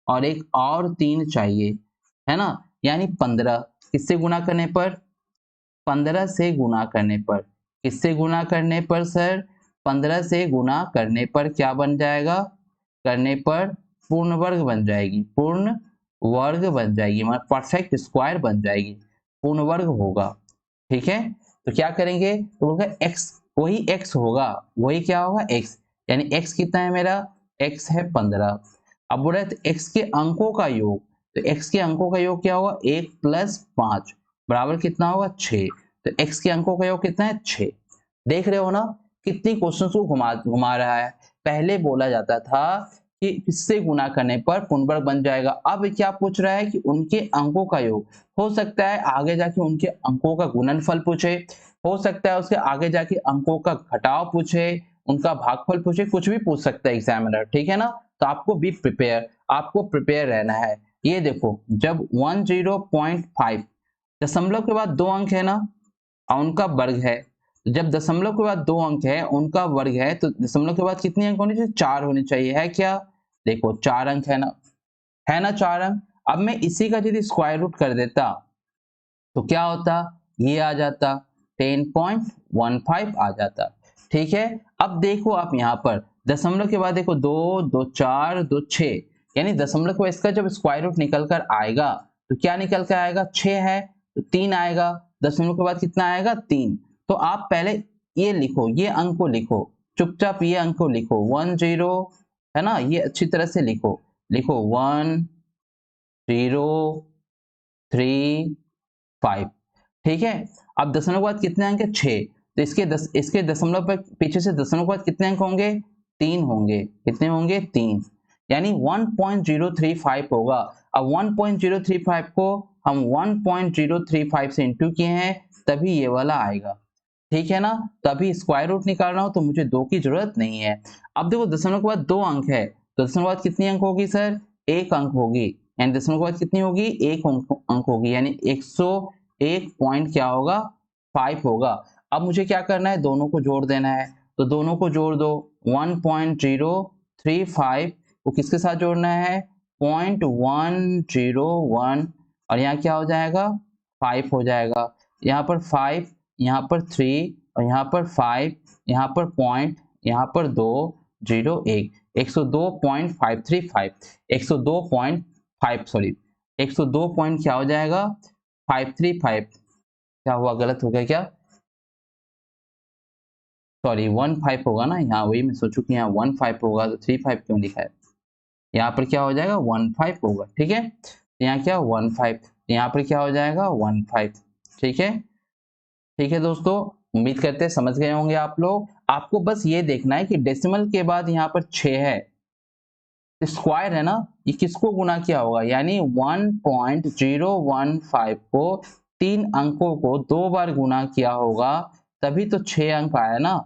और एक और 3 चाहिए, है ना, यानी 15। किससे गुणा करने पर, 15 से गुणा करने पर, किससे गुणा करने पर सर, 15 से गुणा करने पर क्या बन जाएगा, करने पर पूर्ण वर्ग बन जाएगी, पूर्ण वर्ग बन जाएगी, मतलब परफेक्ट स्क्वायर बन जाएगी, पूर्ण वर्ग होगा। ठीक है, तो क्या करेंगे, तो बोलगा x, वही x होगा, वही क्या होगा x, यानी x कितना है मेरा, x है 15। अब बोल रहे तो x के अंकों का योग, तो x के अंकों का योग क्या होगा, 1 प्लस 5 बराबर कितना होगा 6, तो x के अंकों का योग कितना है 6। देख रहे हो ना कितनी क्वेश्चंस को घुमा घुमा रहा है। पहले बोला जाता था कि इससे गुना करने पर पूर्ण वर्ग बन जाएगा, अब क्या पूछ रहा है कि उनके अंकों का योग, हो सकता है आगे जाके उनके अंकों का गुणनफल पूछे, हो सकता है उसके आगे जाके अंकों का घटाव पूछे, उनका भागफल पूछे, कुछ भी पूछ सकता है एग्जामिनर। ठीक है ना, तो आपको बी प्रिपेयर, आपको प्रिपेयर रहना है। ये देखो जब 10.5 दशमलव के बाद 2 अंक है ना और उनका वर्ग है, जब दशमलव के बाद 2 अंक है उनका वर्ग है, तो दशमलव के बाद कितने अंक होने चाहिए, 4 होने चाहिए, है क्या, देखो 4 अंक है ना, है ना 4 अंक। अब मैं इसी का यदि स्क्वायर रूट कर देता तो क्या होता, ये आ जाता 10.15 आ जाता। ठीक है, अब देखो आप यहाँ पर दशमलव के बाद देखो 2 2 4 2 6, यानी दशमलव के बाद इसका जब स्क्वायर रूट निकल कर आएगा तो क्या निकल कर आएगा, 6 है तो 3 आएगा, दशमलव के बाद कितना आएगा 3। तो आप पहले ये लिखो, ये अंक को लिखो, चुपचाप ये अंक को लिखो 10, है ना, ये अच्छी तरह से लिखो, लिखो 1 0 3 5। ठीक है, अब दशमलव के बाद कितने अंक है 6, तो इसके दशमलव पर पीछे से दशमलव के बाद कितने अंक होंगे, 3 होंगे, कितने होंगे 3, यानी 1.035 होगा। अब 1.035 को हम 1.035 से इंटू किए हैं तभी ये वाला आएगा। ठीक है ना, तो अभी स्क्वायर रूट निकाल रहा हूं तो मुझे 2 की जरूरत नहीं है। अब देखो दशमलव के बाद 2 अंक है तो दशमलव के बाद कितनी अंक होगी सर, 1 अंक होगी, यानी दशमलव के बाद कितनी होगी, 1 अंक होगी, यानी 101 पॉइंट क्या होगा 5 होगा। अब मुझे क्या करना है, दोनों को जोड़ देना है, तो दोनों को जोड़ दो, 1.035 वो किसके साथ जोड़ना है 0.101 और यहाँ क्या हो जाएगा 5 हो जाएगा। यहाँ पर 5, यहाँ पर 3 और यहाँ पर 5, यहाँ पर पॉइंट, यहाँ पर 2 0 1 102.535 102.5 सॉरी 102 पॉइंट क्या हो जाएगा 535। क्या हुआ गलत हो गया क्या सॉरी 15 होगा ना यहाँ वही मैं सोचूं कि यहाँ 15 होगा तो 35 क्यों लिखा है। यहाँ पर क्या हो जाएगा 15 होगा ठीक है। यहाँ क्या 15 यहाँ पर क्या हो जाएगा 15 ठीक है। ठीक है दोस्तों उम्मीद करते हैं समझ गए होंगे आप लोग। आपको बस ये देखना है कि डेसिमल के बाद यहाँ पर 6 है स्क्वायर है ना ये किसको गुना किया होगा यानी 1.015 को 3 अंकों को 2 बार गुना किया होगा तभी तो 6 अंक आया ना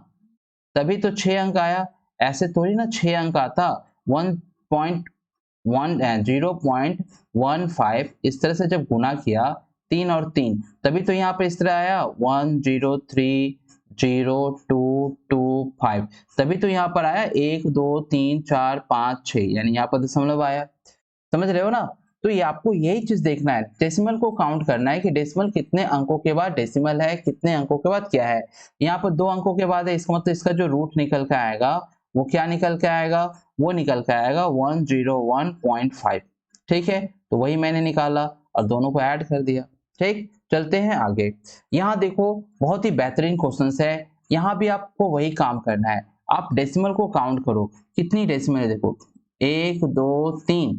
तभी तो 6 अंक आया। ऐसे थोड़ी ना 6 अंक आता 0.15 इस तरह से जब गुना किया 3 और 3 तभी तो यहाँ पर इस तरह आया 1030225 तभी तो यहाँ पर आया 1 2 3 4 5 6 यानी यहाँ पर दशमलव आया। समझ रहे हो ना। तो ये आपको यही चीज देखना है डेसिमल को काउंट करना है कि डेसिमल कितने अंकों के बाद डेसिमल है कितने अंकों के बाद क्या है। यहाँ पर 2 अंकों के बाद है इसका मतलब इसका जो रूट निकल के आएगा वो क्या निकल के आएगा वो निकल के आएगा 101.5 ठीक है। तो वही मैंने निकाला और दोनों को ऐड कर दिया। ठीक चलते हैं आगे। यहाँ देखो बहुत ही बेहतरीन क्वेश्चन है यहाँ भी आपको वही काम करना है। आप डेसिमल को काउंट करो कितनी डेसिमल है देखो 1 2 3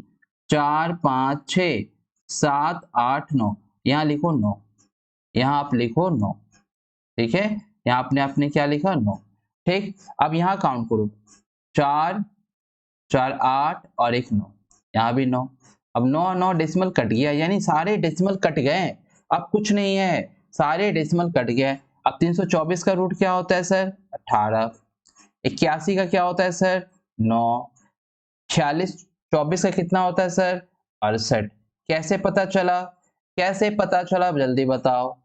4 5 6 7 8 9 यहाँ लिखो 9 यहाँ आप लिखो 9 ठीक है। यहाँ आपने क्या लिखा 9 ठीक। अब यहाँ काउंट करो 4 4 8 और 1 9 यहाँ भी 9। अब 9 9 डेसिमल कट गया यानी सारे डेसिमल कट गए अब कुछ नहीं है सारे डेसिमल कट गए। अब 324 का रूट क्या होता है सर 18। 81 का क्या होता है सर 9। 46 24 का कितना होता है सर 68। कैसे पता चला जल्दी बताओ।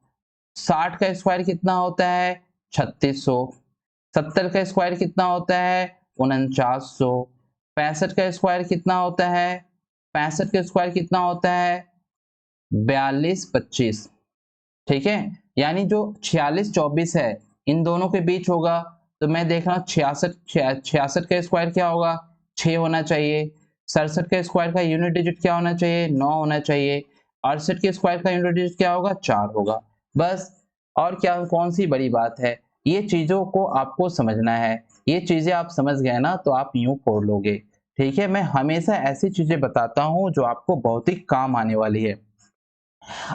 60 का स्क्वायर कितना होता है 3600। 70 का स्क्वायर कितना होता है 4900। 65 का स्क्वायर कितना होता है 65 का स्क्वायर कितना होता है 4225 ठीक है। यानी जो 46 24 है इन दोनों के बीच होगा तो मैं देख रहा हूँ 66 का स्क्वायर क्या होगा 6 होना चाहिए। 67 के स्क्वायर का यूनिट डिजिट क्या होना चाहिए 9 होना चाहिए। 68 के स्क्वायर का यूनिट डिजिट क्या होगा 4 होगा बस। और क्या कौन सी बड़ी बात है ये चीजों को आपको समझना है। ये चीजें आप समझ गए ना तो आप यूं पढ़ लोगे ठीक है। मैं हमेशा ऐसी चीजें बताता हूं जो आपको बहुत ही काम आने वाली है।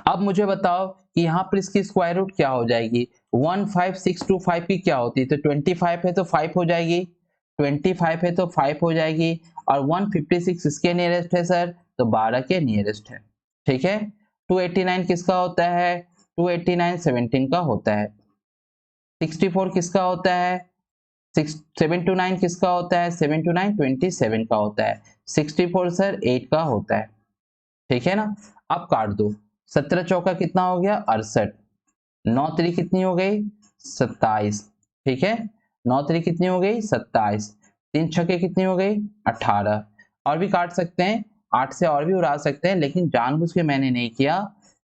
अब मुझे बताओ कि यहाँ पर इसकी स्क्वायर रूट क्या हो जाएगी 15625 की क्या होती है तो 25 है तो 5 हो जाएगी 25 है तो 5 हो जाएगी और 156 इसके नियरेस्ट है सर तो 12 के नियरेस्ट है ठीक है। 289 किसका होता है 289 17 का होता है। 64 किसका होता है 729 किसका होता है 729 27 का होता है। 64 सर 8 का होता है ठीक है ना। अब काट दो 17 चौका कितना हो गया 68। 9 3 कितनी हो गई 27 ठीक है। 9 3 कितनी हो गई 27। 3 छक्के कितनी हो गई 18। और भी काट सकते हैं 8 से और भी उड़ा सकते हैं लेकिन जानबूझ के मैंने नहीं किया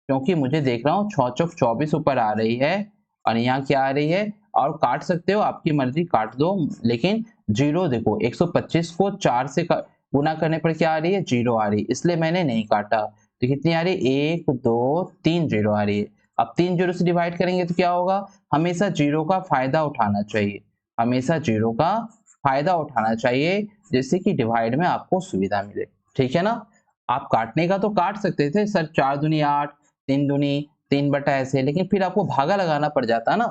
क्योंकि मुझे देख रहा हूँ 6 चौक 24 ऊपर आ रही है और यहाँ क्या आ रही है और काट सकते हो आपकी मर्जी काट दो लेकिन जीरो देखो 125 को 4 से गुना करने पर क्या आ रही है 0 आ रही है इसलिए मैंने नहीं काटा। तो कितनी आ रही है 1 2 3 0 आ रही है। अब 3 0 से डिवाइड करेंगे तो क्या होगा हमेशा जीरो का फायदा उठाना चाहिए हमेशा जीरो का फायदा उठाना चाहिए जिससे कि डिवाइड में आपको सुविधा मिले ठीक है ना। आप काटने का तो काट सकते थे सर 4 दूनी 8 3 दूनी 3 बटा ऐसे लेकिन फिर आपको भागा लगाना पड़ जाता ना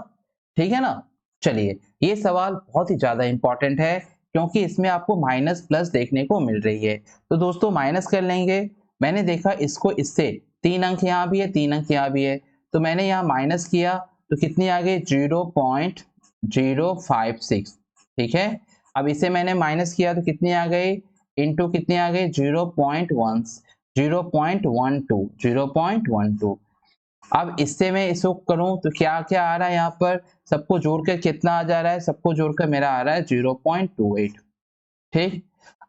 ठीक है ना। चलिए ये सवाल बहुत ही ज्यादा इंपॉर्टेंट है क्योंकि इसमें आपको माइनस प्लस देखने को मिल रही है। तो दोस्तों माइनस कर लेंगे मैंने देखा इसको इससे 3 अंक यहाँ भी है 3 अंक यहाँ भी है तो मैंने यहाँ माइनस किया तो कितनी आ गई 0.056 ठीक है। अब इसे मैंने माइनस किया तो कितनी आ गई इंटू कितनी आ गई 0.12। अब इससे मैं इसको करूं तो क्या क्या आ रहा है यहाँ पर सबको जोड़कर कितना आ जा रहा है सबको जोड़कर मेरा आ रहा है 0.28 ठीक।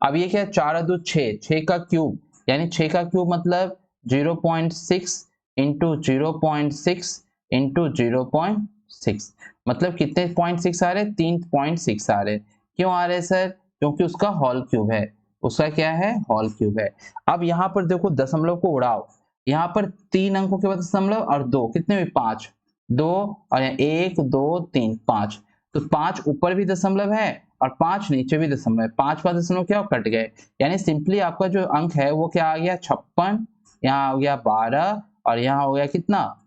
अब ये क्या है, 4 और 2 6, 6 का क्यूब, यानी 6 का क्यूब मतलब 0.6 इंटू 0.6 इंटू 0.6, मतलब कितने 0.6 आ रहे, 3.6 आ रहे। क्यों आ रहे सर? क्योंकि उसका होल क्यूब है, उसका क्या है, होल क्यूब है। अब यहाँ पर देखो दशमलव को उड़ाओ, यहाँ पर 3 अंकों के बाद दशमलव और 2 कितने हुए, 5, 2 और 1 2 3 5, तो 5 ऊपर भी दशमलव है और 5 नीचे भी दशमलव है, 5 का दशमलव क्या कट गए, यानी सिंपली आपका जो अंक है वो क्या आ गया, 56, यहाँ हो गया 12 और यहाँ हो गया कितना,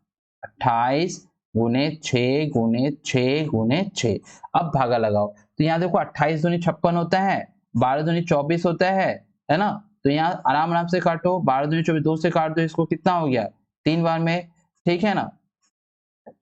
28 गुने 6 गुने 6 गुने 6। अब भागा लगाओ, तो यहाँ देखो 28 दूनी 56 होता है, 12 दूनी 24 होता है ना, तो यहाँ आराम आराम से काटो, 12 दूनी 24, 2 से काट दो इसको, कितना हो गया, 3 बार में, ठीक है ना,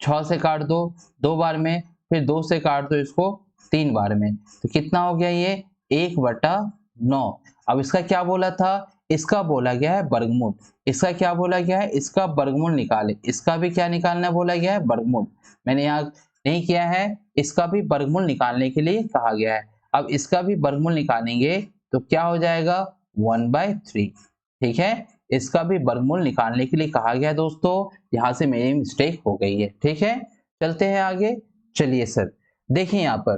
6 से काट दो 2 बार में, फिर 2 से काट दो इसको 3 बार में, तो कितना हो गया ये, 1/9। अब इसका क्या बोला था, इसका बोला गया है वर्गमूल, इसका क्या बोला गया है, इसका वर्गमूल निकाले, इसका भी क्या निकालना बोला गया है, वर्गमूल। मैंने यहाँ नहीं किया है, इसका भी वर्गमूल निकालने के लिए कहा गया है। अब इसका भी वर्गमूल निकालेंगे तो क्या हो जाएगा, 1/3, ठीक है, इसका भी वर्गमूल निकालने के लिए कहा गया है दोस्तों, यहाँ से मेरी मिस्टेक हो गई है, ठीक है। चलते हैं आगे, चलिए सर देखिए यहाँ पर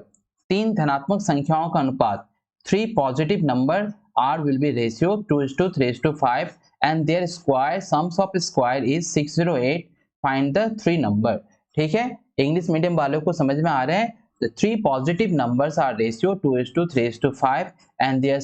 3 धनात्मक संख्याओं का अनुपात, 3 positive number are will be ratio 2:3:5 and their square sums of square is 608, find the 3 number, ठीक है। इंग्लिश मीडियम वालों को समझ में आ रहे हैं, the 3 positive numbers are ratio 2:3:5 and their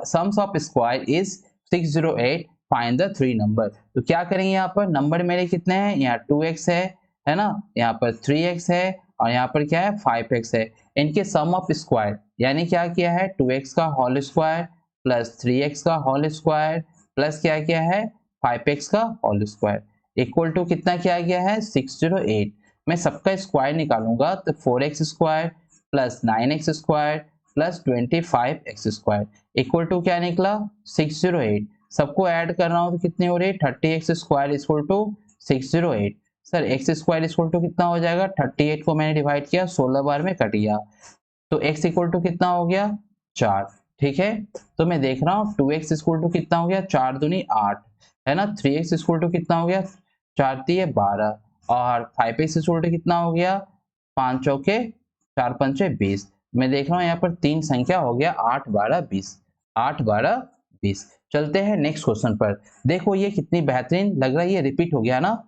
sums of square is 608, find the 3 number. तो क्या करेंगे, यहाँ पर नंबर मेरे कितने हैं, यहाँ 2x है ना, यहाँ पर 3x है और यहाँ पर क्या है 5x है, इनके सम ऑफ स्क्वायर, यानी क्या किया है 2x का होल स्क्वायर प्लस 3x का होल स्क्वायर प्लस क्या किया है 5x का होल स्क्वायर इक्वल टू कितना किया गया है 608। मैं सबका स्क्वायर निकालूंगा तो 4x square plus 9x square plus 25x square equal to क्या निकला 608। सबको ऐड कर रहा हूं तो कितनी हो रही है 30x square equal to 608। Sir x square equal to कितना हो जाएगा, 38 को मैंने डिवाइड किया 16 बार में कट गया, तो x इक्वल टू कितना हो गया 4, ठीक है। तो मैं देख रहा हूँ 2x इक्वल टू कितना हो गया 4 दूनी 8 है ना, 3x इक्वल टू कितना हो गया 4 तिये 12 और 5x इक्वल टू कितना हो गया 5 चौके 4 पंचे 20। मैं देख रहा हूँ यहाँ पर 3 संख्या हो गया 8 12 20, 8 12 20। चलते हैं नेक्स्ट क्वेश्चन पर, देखो ये कितनी बेहतरीन लग रहा है, ये रिपीट हो गया ना,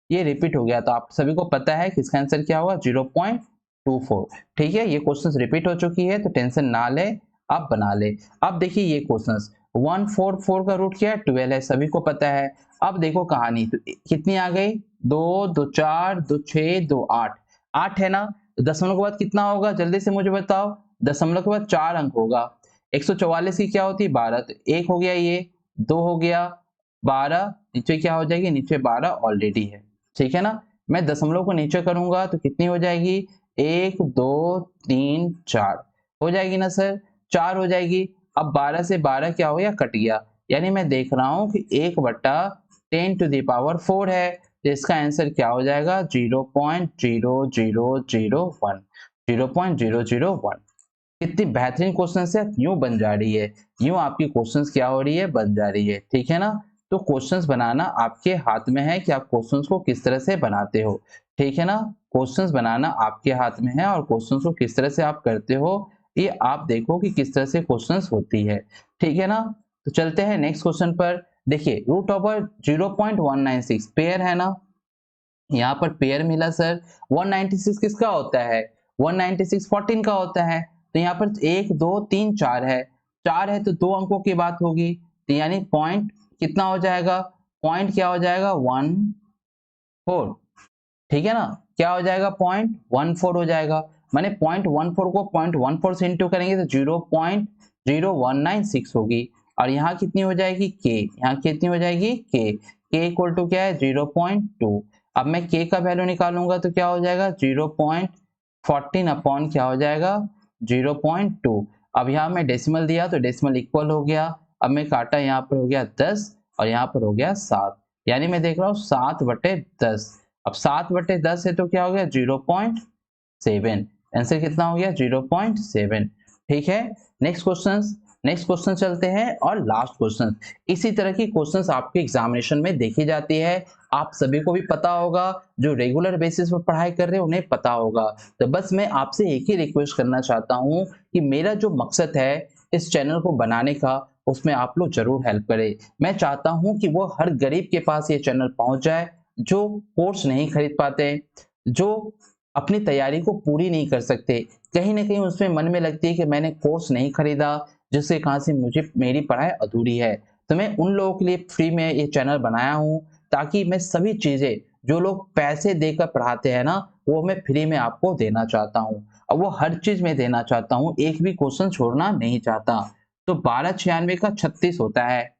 ये रिपीट हो गया, तो आप सभी को पता है कि इसका आंसर क्या होगा 0.24, ठीक है। ये क्वेश्चंस रिपीट हो चुकी है तो टेंशन ना ले, आप बना ले। अब देखिए ये क्वेश्चंस 144 का रूट क्या है 12 है, सभी को पता है। अब देखो कहानी तो कितनी आ गई 2 2 4 2 6 2 8, 8 है ना, तो दशमलव के बाद कितना होगा जल्दी से मुझे बताओ, दशमलव के बाद 4 अंक होगा, 144 की क्या होती है 12, तो 1 हो गया, ये 2 हो गया 12, नीचे क्या हो जाएगी, नीचे 12 ऑलरेडी है, ठीक है ना। मैं दशमलव को नीचे करूंगा तो कितनी हो जाएगी 1 2 3 4 हो जाएगी ना सर, 4 हो जाएगी। अब 12 से 12 क्या हो गया कट गया, यानी मैं देख रहा हूं कि 1/10⁴ है, तो इसका आंसर क्या हो जाएगा 0.0001, 0.001। कितनी बेहतरीन क्वेश्चन है, यूं बन जा रही है, यूं आपकी क्वेश्चंस क्या हो रही है बन जा रही है, ठीक है ना। तो क्वेश्चंस बनाना आपके हाथ में है कि आप क्वेश्चंस को किस तरह से बनाते हो, ठीक है ना। क्वेश्चंस बनाना आपके हाथ में है और क्वेश्चंस को किस तरह से आप करते हो ये आप देखो कि किस तरह से क्वेश्चंस होती है, ठीक है ना। तो चलते हैं नेक्स्ट क्वेश्चन पर, देखिए रूट ओवर 0.196 पेयर है ना, यहाँ पर पेयर मिला सर, 196 किसका होता है 196 14 का होता है, तो यहाँ पर 1 2 3 4 है, 4 है तो 2 अंकों की बात होगी, तो यानी पॉइंट कितना हो जाएगा, पॉइंट क्या हो जाएगा 14, ठीक है ना, क्या हो जाएगा 0.14 हो जाएगा, माने 0.14 को 0.14 से इंटू करेंगे तो 0.0196 होगी, और यहाँ कितनी हो जाएगी k, यहाँ कितनी हो जाएगी k इक्वल टू क्या है 0.2। अब मैं k का वैल्यू निकालूंगा तो क्या हो जाएगा 0.14 अपॉन क्या हो जाएगा 0.2। अब यहाँ मैं डेसिमल दिया तो डेसिमल इक्वल हो गया, अब मैं काटा यहाँ पर हो गया 10 और यहाँ पर हो गया 7, यानी मैं देख रहा हूँ 7/10। अब 7/10 है तो क्या हो गया 0.7, आंसर कितना हो गया 0.7, ठीक है। नेक्स्ट क्वेश्चन नेक्स्ट क्वेश्चन चलते हैं और लास्ट क्वेश्चन। इसी तरह की क्वेश्चंस आपके एग्जामिनेशन में देखी जाती है, आप सभी को भी पता होगा, जो रेगुलर बेसिस पर पढ़ाई कर रहे हैं उन्हें पता होगा। तो बस मैं आपसे एक ही रिक्वेस्ट करना चाहता हूं कि मेरा जो मकसद है इस चैनल को बनाने का, उसमें आप लोग जरूर हेल्प करें। मैं चाहता हूं कि वो हर गरीब के पास ये चैनल पहुंच जाए, जो कोर्स नहीं खरीद पाते, जो अपनी तैयारी को पूरी नहीं कर सकते, कहीं ना कहीं उसमें मन में लगती है कि मैंने कोर्स नहीं खरीदा, जिससे कहां से मुझे मेरी पढ़ाई अधूरी है। तो मैं उन लोगों के लिए फ्री में ये चैनल बनाया हूं, ताकि मैं सभी चीजें जो लोग पैसे देकर पढ़ाते हैं ना, वो मैं फ्री में आपको देना चाहता हूं। और वो हर चीज में देना चाहता हूं, एक भी क्वेश्चन छोड़ना नहीं चाहता। तो 1296 का 36 होता है,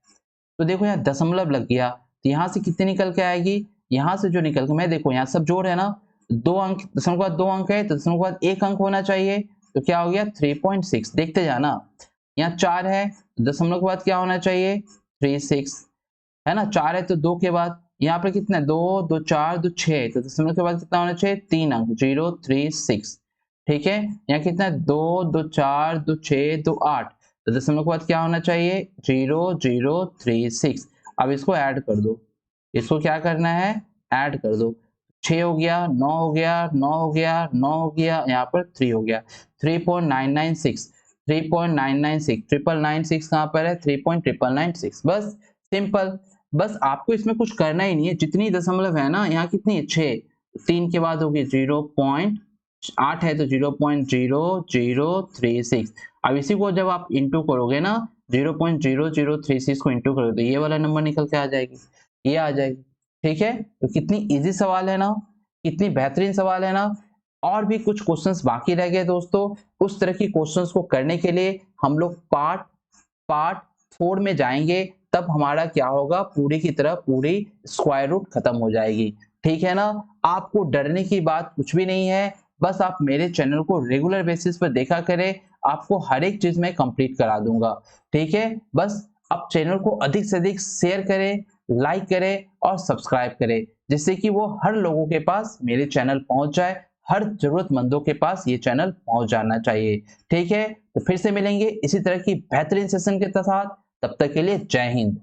तो देखो यहाँ दशमलव लग गया, तो यहाँ से कितनी निकल के आएगी, यहाँ से जो निकल के, मैं देखो यहाँ सब जोड़ है ना, 2 अंक, दशमलव के बाद 2 अंक है तो दशमलव के बाद 1 अंक होना चाहिए, तो क्या हो गया 3.6। देखते जाना, यहाँ 4 है, दशमलव के बाद क्या होना चाहिए 36, है ना। 4 है तो 2 के बाद यहाँ पर कितना, 2 2 4 2 6, तो दशमलव के बाद कितना होना चाहिए 3 अंक, 036। ठीक है, यहाँ कितना है 2 2 4 2 6 2 8, तो दशमलव के बाद क्या होना चाहिए 0036। अब इसको ऐड कर दो, इसको क्या करना है ऐड कर दो, 6 हो गया, 9 हो गया, 9 हो गया, 9 हो गया, यहाँ पर 3 हो गया, 3996, 3996, 996 कहाँ पर है 3.996। बस सिंपल, बस आपको इसमें कुछ करना ही नहीं है। जितनी दशमलव है ना, यहाँ कितनी है 6, 3 के बाद होगी 0.8 है तो 0.0036। अब इसी को जब आप इंटू करोगे ना, 0.0036 को इंटू करोगे तो ये वाला नंबर निकल के आ जाएगी, ये आ जाएगी। ठीक है, तो कितनी इजी सवाल है ना, कितनी बेहतरीन सवाल है ना। और भी कुछ क्वेश्चंस बाकी रह गए दोस्तों, उस तरह की क्वेश्चंस को करने के लिए हम लोग पार्ट पार्ट 4 में जाएंगे, तब हमारा क्या होगा, पूरी की तरह पूरी स्क्वायर रूट खत्म हो जाएगी। ठीक है ना, आपको डरने की बात कुछ भी नहीं है, बस आप मेरे चैनल को रेगुलर बेसिस पर देखा करें, आपको हर एक चीज में कंप्लीट करा दूंगा। ठीक है, बस आप चैनल को अधिक से अधिक शेयर करें, लाइक करें और सब्सक्राइब करें, जिससे कि वो हर लोगों के पास मेरे चैनल पहुंच जाए, हर जरूरतमंदों के पास ये चैनल पहुंच जाना चाहिए। ठीक है, तो फिर से मिलेंगे इसी तरह की बेहतरीन सेशन के साथ, तब तक के लिए जय हिंद।